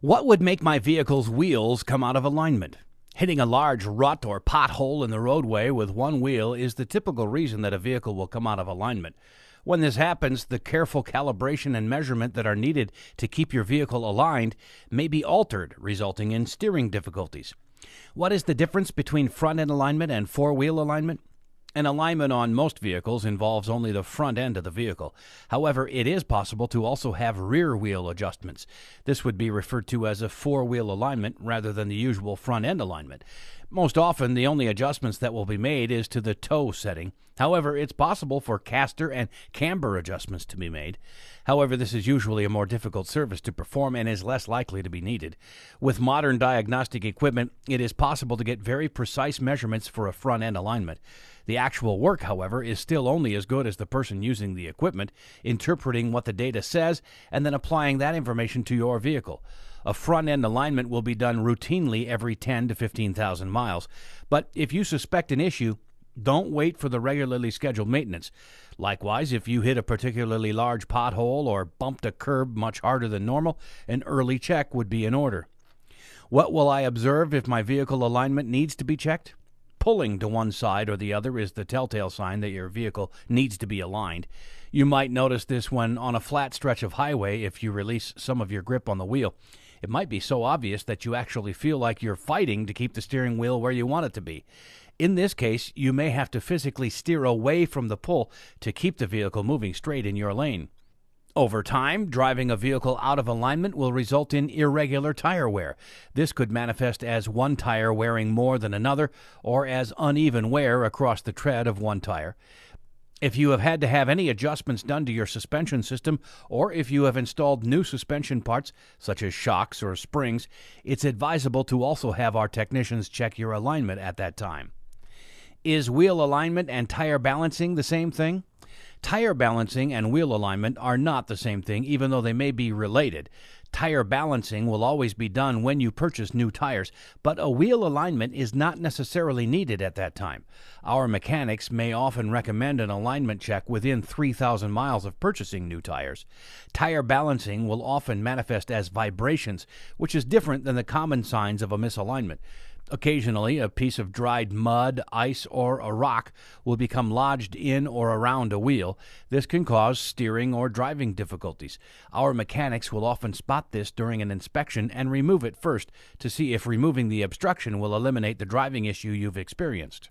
What would make my vehicle's wheels come out of alignment? Hitting a large rut or pothole in the roadway with one wheel is the typical reason that a vehicle will come out of alignment. When this happens, the careful calibration and measurement that are needed to keep your vehicle aligned may be altered, resulting in steering difficulties. What is the difference between front-end alignment and four-wheel alignment? An alignment on most vehicles involves only the front end of the vehicle. However, it is possible to also have rear wheel adjustments. This would be referred to as a four-wheel alignment rather than the usual front end alignment. Most often, the only adjustments that will be made is to the toe setting. However, it's possible for caster and camber adjustments to be made. However, this is usually a more difficult service to perform and is less likely to be needed. With modern diagnostic equipment, it is possible to get very precise measurements for a front end alignment. The actual work, however, is still only as good as the person using the equipment, interpreting what the data says, and then applying that information to your vehicle. A front-end alignment will be done routinely every 10 to 15,000 miles. But if you suspect an issue, don't wait for the regularly scheduled maintenance. Likewise, if you hit a particularly large pothole or bumped a curb much harder than normal, an early check would be in order. What will I observe if my vehicle alignment needs to be checked? Pulling to one side or the other is the telltale sign that your vehicle needs to be aligned. You might notice this when on a flat stretch of highway if you release some of your grip on the wheel. It might be so obvious that you actually feel like you're fighting to keep the steering wheel where you want it to be. In this case, you may have to physically steer away from the pull to keep the vehicle moving straight in your lane. Over time, driving a vehicle out of alignment will result in irregular tire wear. This could manifest as one tire wearing more than another, or as uneven wear across the tread of one tire. If you have had to have any adjustments done to your suspension system, or if you have installed new suspension parts, such as shocks or springs, it's advisable to also have our technicians check your alignment at that time. Is wheel alignment and tire balancing the same thing? Tire balancing and wheel alignment are not the same thing, even though they may be related. Tire balancing will always be done when you purchase new tires, but a wheel alignment is not necessarily needed at that time. Our mechanics may often recommend an alignment check within 3,000 miles of purchasing new tires. Tire balancing will often manifest as vibrations, which is different than the common signs of a misalignment. Occasionally, a piece of dried mud, ice, or a rock will become lodged in or around a wheel. This can cause steering or driving difficulties. Our mechanics will often spot this during an inspection and remove it first to see if removing the obstruction will eliminate the driving issue you've experienced.